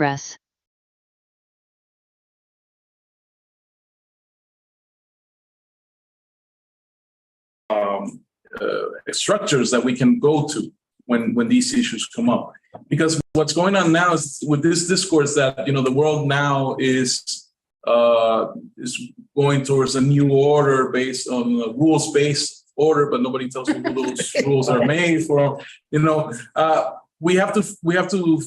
progress. Structures that we can go to when these issues come up, because what's going on now is with this discourse that the world now is going towards a new order based on a rules-based order, but nobody tells you who those rules are made for. We have to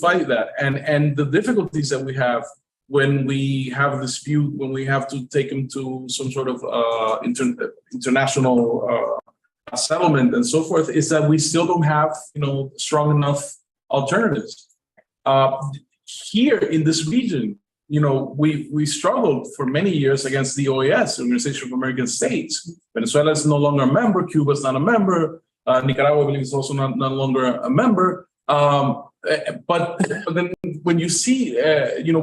fight that, and the difficulties that we have when we have a dispute, when we have to take them to some sort of international settlement and so forth, is that we still don't have strong enough alternatives. Here in this region, we struggled for many years against the OAS, Organization of American States. Venezuela is no longer a member. Cuba is not a member. Nicaragua, I believe, is also no longer a member. But then when you see,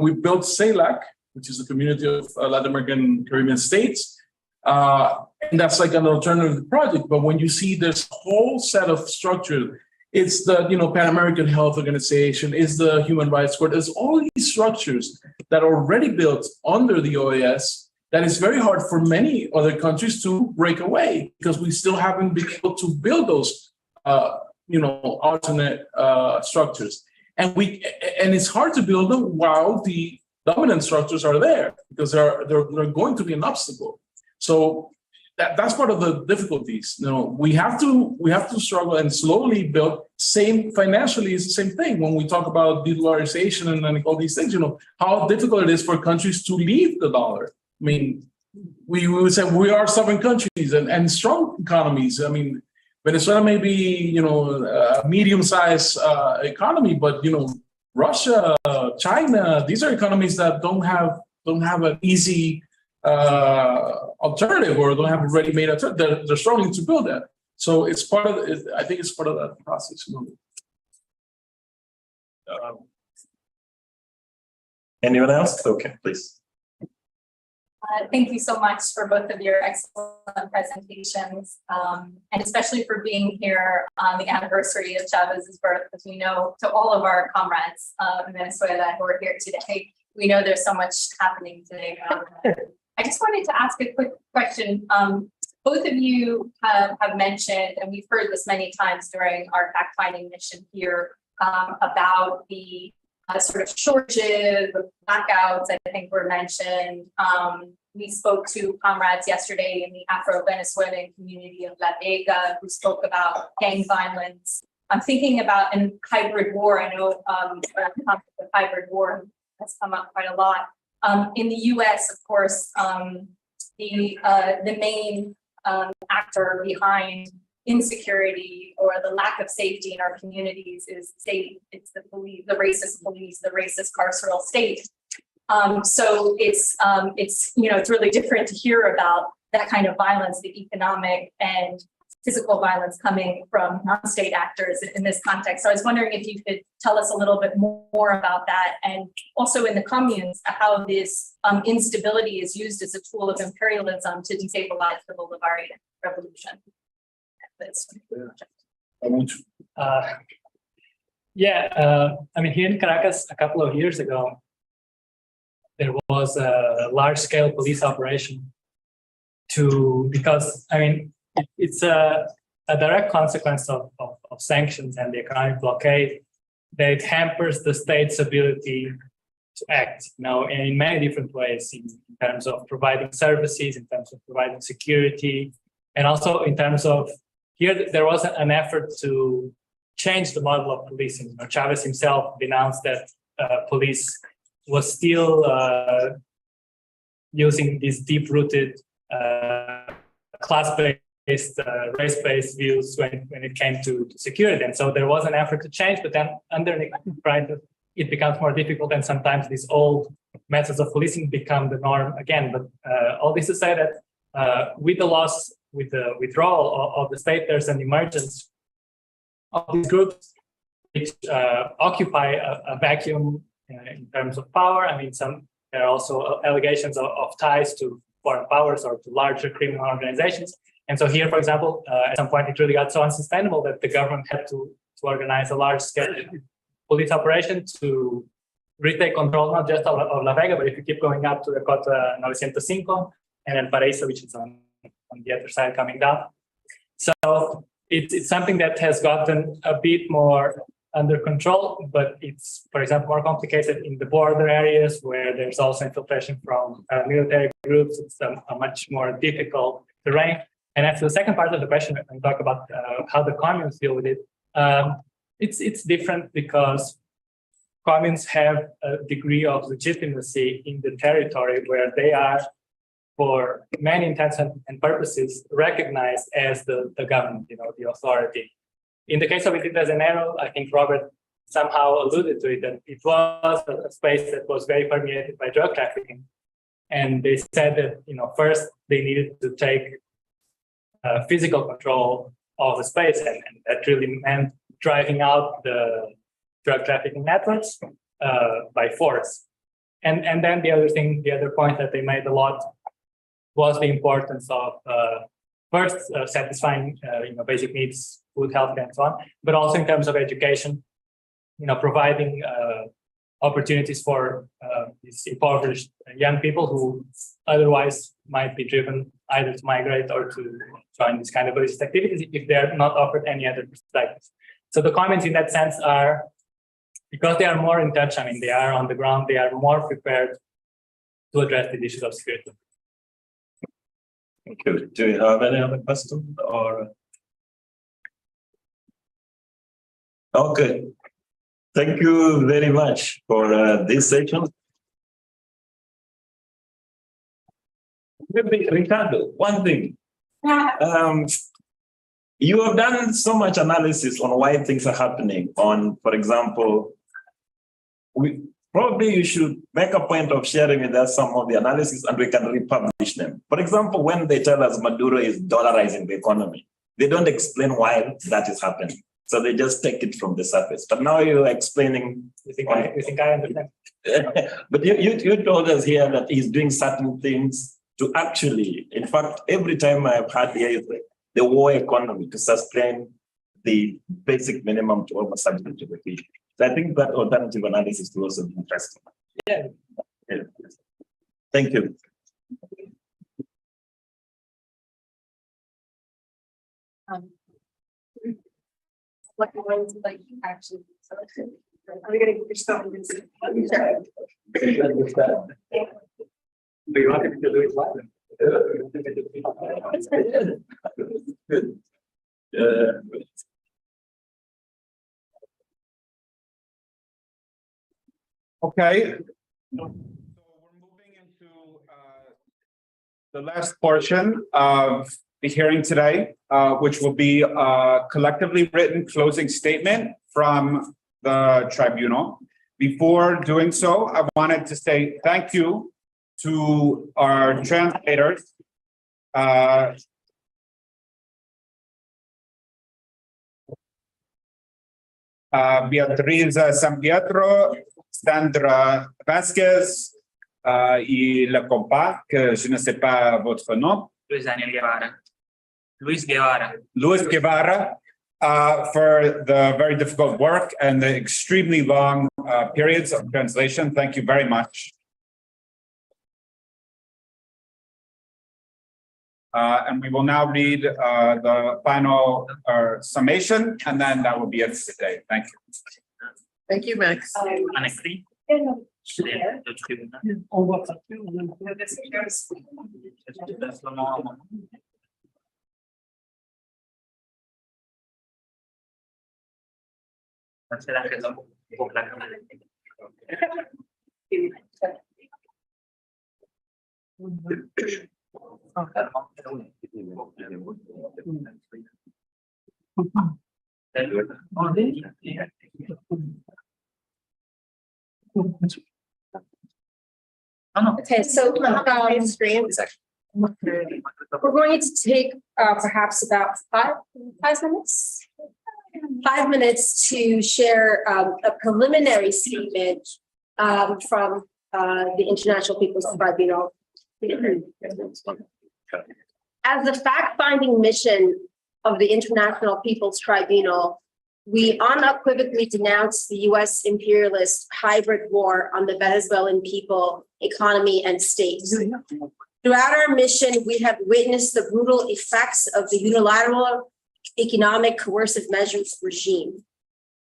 we built CELAC, which is a community of Latin American Caribbean states, and that's like an alternative project. But when you see this whole set of structures, it's the Pan American Health Organization, it's the Human Rights Court, there's all these structures that are already built under the OAS that is very hard for many other countries to break away, because we still haven't been able to build those alternate structures. And it's hard to build them while the dominant structures are there, because they're going to be an obstacle. So that's part of the difficulties. We have to struggle and slowly build. Same financially is the same thing. When we talk about de-dollarization and all these things, how difficult it is for countries to leave the dollar. I mean, we would say we are sovereign countries and strong economies. I mean, Venezuela may be, a medium-sized economy, but Russia, China, these are economies that don't have an easy alternative, or don't have a ready-made alternative. They're struggling to build that. So it's part of I think it's part of that process. Anyone else? Okay, please. Thank you so much for both of your excellent presentations, and especially for being here on the anniversary of Chavez's birth, because we know, to all of our comrades in Venezuela who are here today, we know there's so much happening today. I just wanted to ask a quick question. Both of you have mentioned, and we've heard this many times during our fact-finding mission here, about the sort of shortages, the blackouts, I think were mentioned. We spoke to comrades yesterday in the Afro-Venezuelan community of La Vega who spoke about gang violence. I'm thinking about in hybrid war. I know the concept of hybrid war has come up quite a lot. In the U.S., of course, the main actor behind insecurity or the lack of safety in our communities is it's the police, the racist carceral state. So it's really different to hear about that kind of violence, the economic and physical violence coming from non-state actors in this context. So I was wondering if you could tell us a little bit more about that, and also in the communes, how this instability is used as a tool of imperialism to destabilize the Bolivarian revolution. I mean, here in Caracas, a couple of years ago, there was a large-scale police operation because it's a direct consequence of sanctions and the economic blockade that it hampers the state's ability to act, in many different ways, in terms of providing services, in terms of providing security, and also in terms of, here there was an effort to change the model of policing. Chavez himself denounced that police was still using these deep-rooted class-based, race-based views when it came to security. And so there was an effort to change, but then underneath it becomes more difficult, and sometimes these old methods of policing become the norm again. But all this to say that with the loss, with the withdrawal of the state, there's an emergence of these groups which occupy a vacuum in terms of power. There are also allegations of ties to foreign powers or to larger criminal organizations. And so here, for example, at some point it really got so unsustainable that the government had to organize a large-scale police operation to retake control not just of La Vega, but if you keep going up to the Cota 905 and then Paraíso, which is on the other side coming down. So it's something that has gotten a bit more under control, but it's, for example, more complicated in the border areas where there's also infiltration from military groups. It's a much more difficult terrain. And as to the second part of the question, when we talk about how the communes deal with it, it's different because communes have a degree of legitimacy in the territory where they are, for many intents and purposes, recognized as the government, the authority. In the case of Rio de Janeiro, I think Robert somehow alluded to it, that it was a space that was very permeated by drug trafficking. And they said that, first they needed to take physical control of the space, and that really meant driving out the drug trafficking networks by force. And then the other point that they made a lot was the importance of first satisfying basic needs, food, health, and so on, but also in terms of education, providing opportunities for these impoverished young people who otherwise might be driven either to migrate or to join these kind of illicit activities if they're not offered any other perspectives. So the comments in that sense are, because they are more in touch, they are on the ground, they are more prepared to address the issues of security. Thank you. Do you have any other questions or? Okay. Thank you very much for this session. Maybe, Ricardo, one thing. You have done so much analysis on why things are happening. For example, probably you should make a point of sharing with us some of the analysis and we can republish them. For example, when they tell us Maduro is dollarizing the economy, they don't explain why that is happening. So they just take it from the surface. But now you're explaining. You think I understand? But you told us here that he's doing certain things to actually, in fact, every time I've had the war economy to sustain the basic minimum to almost substitute the people. So I think that alternative analysis will also be interesting. Yeah. Thank you. What ones like actually selected? Are we going to get yourself into Do you want to do it live? Okay. So we're moving into the last portion of the hearing today, which will be a collectively written closing statement from the tribunal. Before doing so, I wanted to say thank you to our translators. Beatriz San Pietro, Sandra Vasquez, et le compas, que je ne sais pas votre nom. Luis Guevara. Luis Guevara, for the very difficult work and the extremely long periods of translation. Thank you very much. And we will now read the final summation, and then that will be it for today. Thank you. Thank you, Max. Annex 3. Okay, so we're going to take perhaps about five minutes. 5 minutes to share a preliminary statement from the International People's Tribunal. As the fact-finding mission of the International People's Tribunal, We unequivocally denounce the US imperialist hybrid war on the Venezuelan people, economy, and state. Throughout our mission, we have witnessed the brutal effects of the unilateral economic coercive measures regime.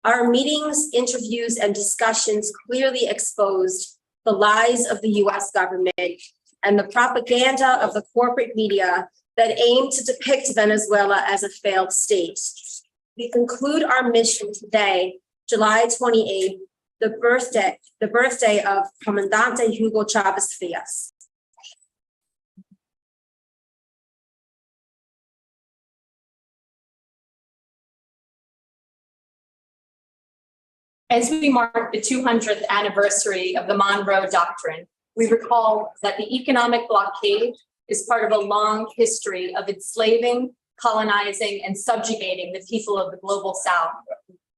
Our meetings, interviews, and discussions clearly exposed the lies of the US government and the propaganda of the corporate media that aim to depict Venezuela as a failed state. We conclude our mission today, July 28th, the birthday of Comandante Hugo Chavez Frias. As we mark the 200th anniversary of the Monroe Doctrine, we recall that the economic blockade is part of a long history of enslaving, colonizing, and subjugating the people of the global South.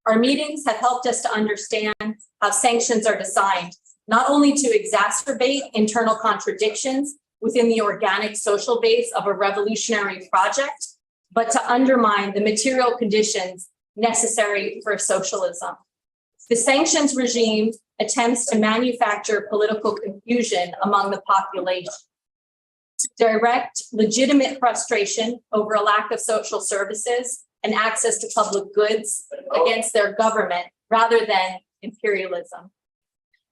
Our meetings have helped us to understand how sanctions are designed, not only to exacerbate internal contradictions within the organic social base of a revolutionary project, but to undermine the material conditions necessary for socialism. The sanctions regime attempts to manufacture political confusion among the population, to direct legitimate frustration over a lack of social services and access to public goods against their government rather than imperialism.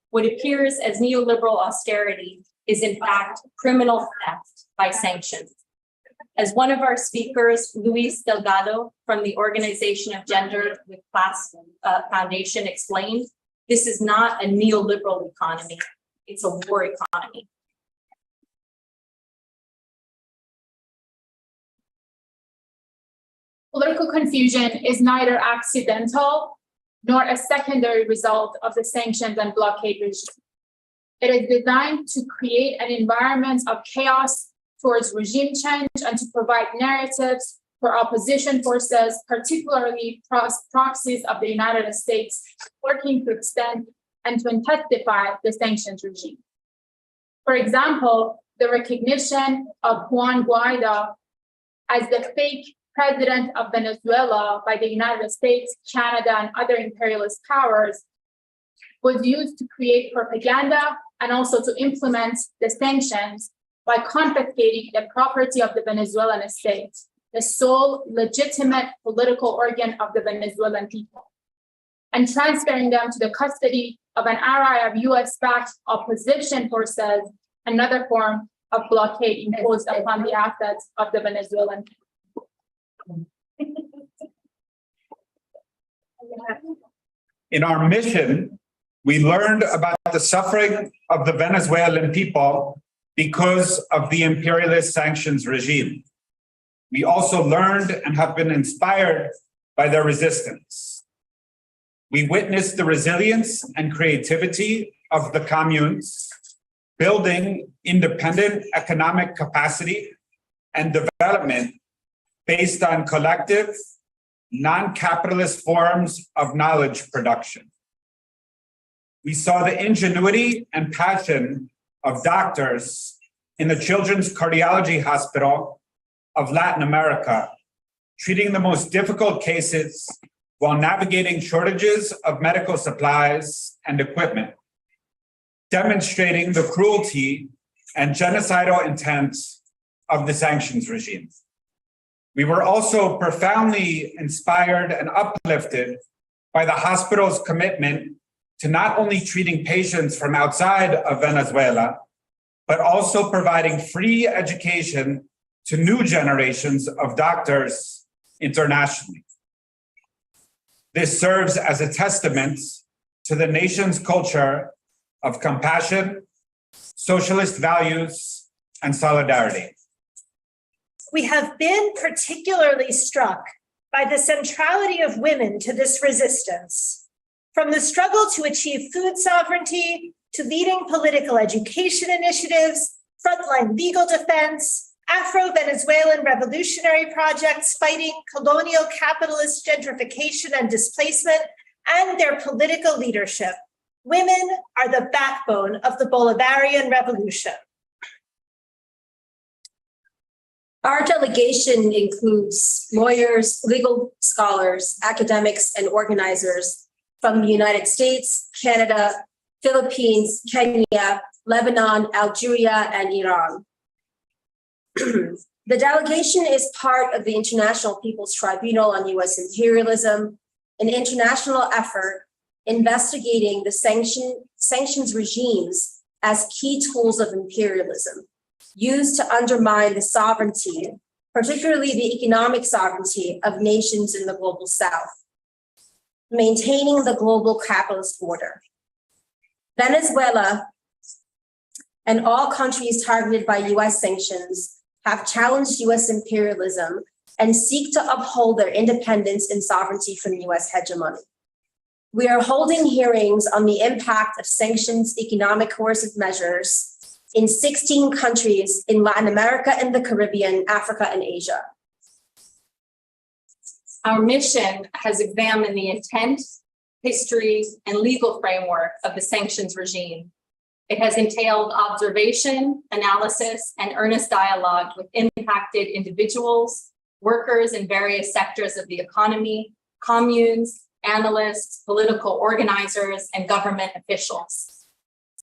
What appears as neoliberal austerity is in fact criminal theft by sanctions. As one of our speakers, Luis Delgado from the Organization of Gender with Class Foundation explained, this is not a neoliberal economy, it's a war economy. Political confusion is neither accidental nor a secondary result of the sanctions and blockade regime. It is designed to create an environment of chaos towards regime change and to provide narratives for opposition forces, particularly proxies of the United States, working to extend and to intensify the sanctions regime. For example, the recognition of Juan Guaido as the fake president of Venezuela by the United States, Canada, and other imperialist powers was used to create propaganda and also to implement the sanctions by confiscating the property of the Venezuelan state, the sole legitimate political organ of the Venezuelan people, and transferring them to the custody of an ally of US-backed opposition forces, another form of blockade imposed upon the assets of the Venezuelan people. In our mission, we learned about the suffering of the Venezuelan people because of the imperialist sanctions regime. We also learned and have been inspired by their resistance. We witnessed the resilience and creativity of the communes, building independent economic capacity and development based on collective, non-capitalist forms of knowledge production. We saw the ingenuity and passion of doctors in the Children's Cardiology Hospital of Latin America, treating the most difficult cases while navigating shortages of medical supplies and equipment, demonstrating the cruelty and genocidal intent of the sanctions regime. We were also profoundly inspired and uplifted by the hospital's commitment to not only treating patients from outside of Venezuela, but also providing free education to new generations of doctors internationally. This serves as a testament to the nation's culture of compassion, socialist values, and solidarity. We have been particularly struck by the centrality of women to this resistance. From the struggle to achieve food sovereignty, to leading political education initiatives, frontline legal defense, Afro-Venezuelan revolutionary projects fighting colonial capitalist gentrification and displacement, and their political leadership, women are the backbone of the Bolivarian revolution. Our delegation includes lawyers, legal scholars, academics, and organizers from the United States, Canada, Philippines, Kenya, Lebanon, Algeria, and Iran. The delegation is part of the International People's Tribunal on U.S. Imperialism, an international effort investigating the sanctions regimes as key tools of imperialism, used to undermine the sovereignty, particularly the economic sovereignty of nations in the global south, maintaining the global capitalist order. Venezuela and all countries targeted by US sanctions have challenged US imperialism and seek to uphold their independence and sovereignty from US hegemony. We are holding hearings on the impact of sanctions, economic coercive measures in 16 countries in Latin America and the Caribbean, Africa, and Asia. Our mission has examined the intent, history, and legal framework of the sanctions regime. It has entailed observation, analysis, and earnest dialogue with impacted individuals, workers in various sectors of the economy, communes, analysts, political organizers, and government officials.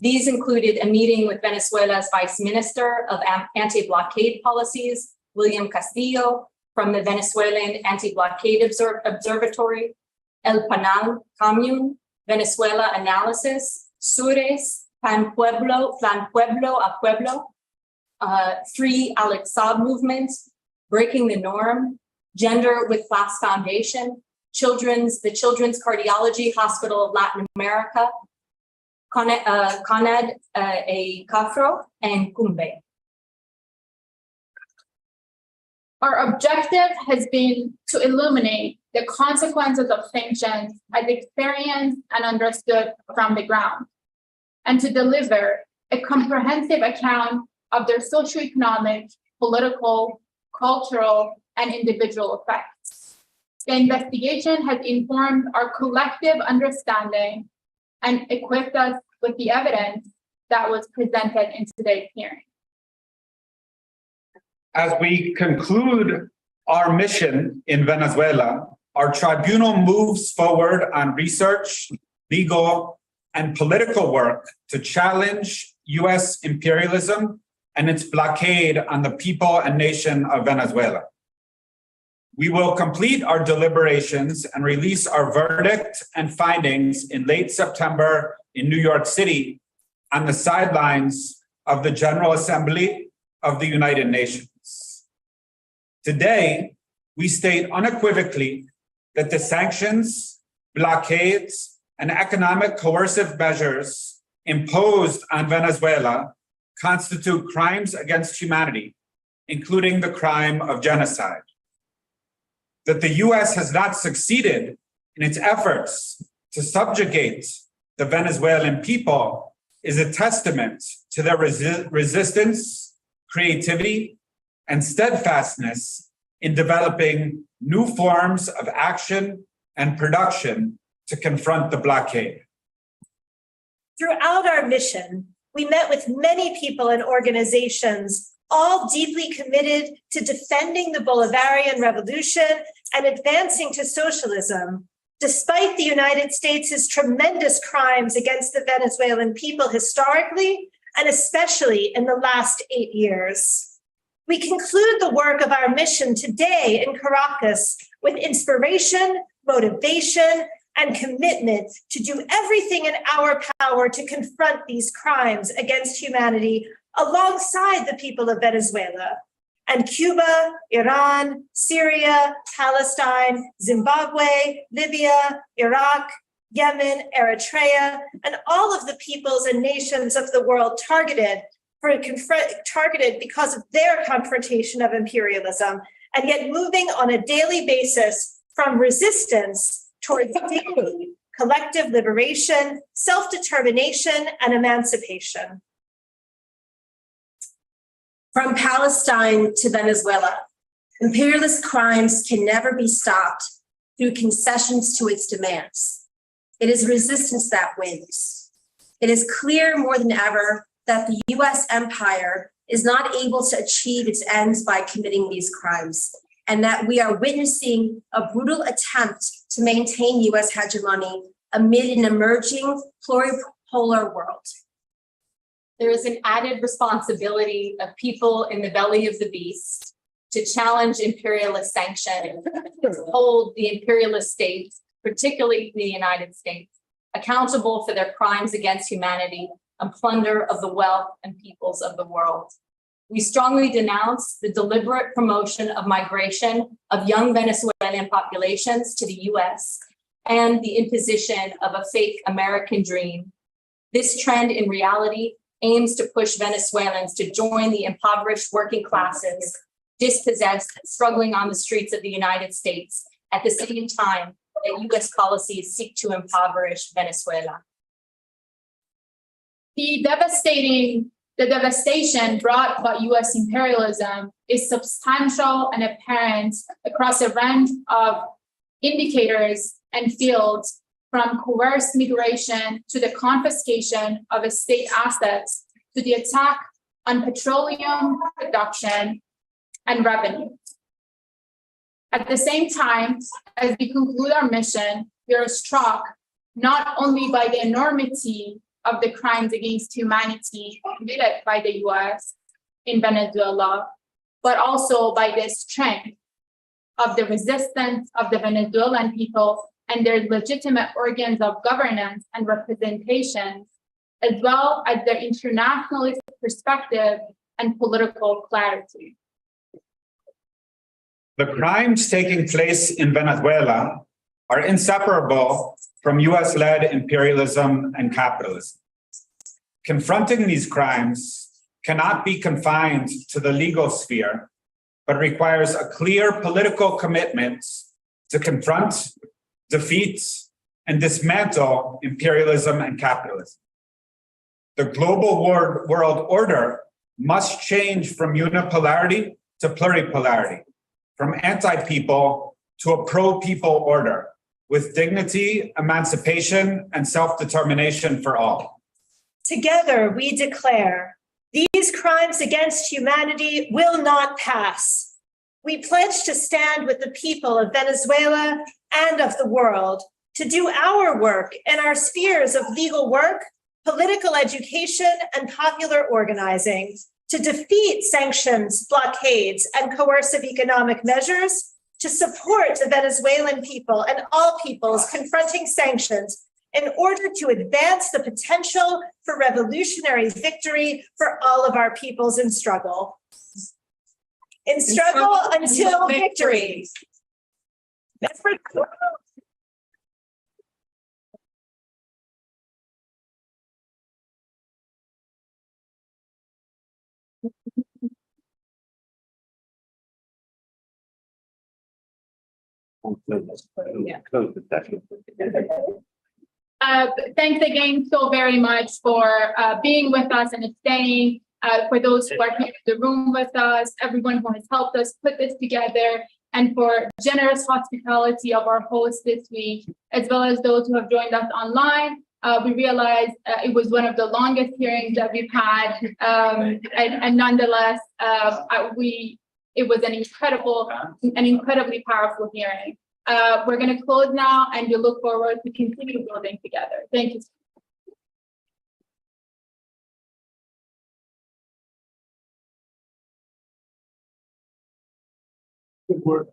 These included a meeting with Venezuela's Vice Minister of Anti-Blockade Policies, William Castillo, from the Venezuelan Anti-Blockade Observatory, El Panal Commune, Venezuela Analysis, Sures, Plan Pueblo a Pueblo, Free Alex Saab Movement, Breaking the Norm, Gender with Class Foundation, the Children's Cardiology Hospital of Latin America, CONAD a Cafro, and Cumbe. Our objective has been to illuminate the consequences of sanctions as experienced and understood from the ground, and to deliver a comprehensive account of their socioeconomic, political, cultural, and individual effects. The investigation has informed our collective understanding and equipped us with the evidence that was presented in today's hearing. As we conclude our mission in Venezuela, our tribunal moves forward on research, legal, and political work to challenge US imperialism and its blockade on the people and nation of Venezuela. We will complete our deliberations and release our verdict and findings in late September in New York City on the sidelines of the General Assembly of the United Nations. Today, we state unequivocally that the sanctions, blockades, and economic coercive measures imposed on Venezuela constitute crimes against humanity, including the crime of genocide. That the US has not succeeded in its efforts to subjugate the Venezuelan people is a testament to their resistance, creativity, and steadfastness in developing new forms of action and production to confront the blockade. Throughout our mission, we met with many people and organizations, all deeply committed to defending the Bolivarian Revolution and advancing to socialism, despite the United States' tremendous crimes against the Venezuelan people historically, and especially in the last 8 years. We conclude the work of our mission today in Caracas with inspiration, motivation, and commitment to do everything in our power to confront these crimes against humanity alongside the people of Venezuela and Cuba, Iran, Syria, Palestine, Zimbabwe, Libya, Iraq, Yemen, Eritrea, and all of the peoples and nations of the world targeted because of their confrontation of imperialism, and yet moving on a daily basis from resistance towards dignity, collective liberation, self-determination, and emancipation. From Palestine to Venezuela, imperialist crimes can never be stopped through concessions to its demands. It is resistance that wins. It is clear more than ever that the US empire is not able to achieve its ends by committing these crimes, and that we are witnessing a brutal attempt to maintain US hegemony amid an emerging pluripolar world. There is an added responsibility of people in the belly of the beast to challenge imperialist sanction, to hold the imperialist states, particularly the United States, accountable for their crimes against humanity and plunder of the wealth and peoples of the world. We strongly denounce the deliberate promotion of migration of young Venezuelan populations to the US and the imposition of a fake American dream. This trend in reality aims to push Venezuelans to join the impoverished working classes, dispossessed, struggling on the streets of the United States at the same time that US policies seek to impoverish Venezuela. The devastation brought by US imperialism is substantial and apparent across a range of indicators and fields, from coerced migration to the confiscation of state assets to the attack on petroleum production and revenue. At the same time, as we conclude our mission, we are struck not only by the enormity of the crimes against humanity committed by the US in Venezuela, but also by the strength of the resistance of the Venezuelan people and their legitimate organs of governance and representation, as well as their internationalist perspective and political clarity. The crimes taking place in Venezuela are inseparable from US-led imperialism and capitalism. Confronting these crimes cannot be confined to the legal sphere, but requires a clear political commitment to confront, defeat, and dismantle imperialism and capitalism. The global world order must change from unipolarity to pluripolarity, from anti-people to a pro-people order, with dignity, emancipation, and self-determination for all. Together, we declare these crimes against humanity will not pass. We pledge to stand with the people of Venezuela and of the world to do our work in our spheres of legal work, political education, and popular organizing, to defeat sanctions, blockades, and coercive economic measures, to support the Venezuelan people and all peoples confronting sanctions in order to advance the potential for revolutionary victory for all of our peoples in struggle. In struggle until victory. Thanks again so very much for being with us and staying. For those who are here in the room with us, everyone who has helped us put this together, and for generous hospitality of our hosts this week, as well as those who have joined us online. We realized it was one of the longest hearings that we've had, and nonetheless, it was an incredibly powerful hearing. We're going to close now, and we look forward to continue building together. Thank you. Good work.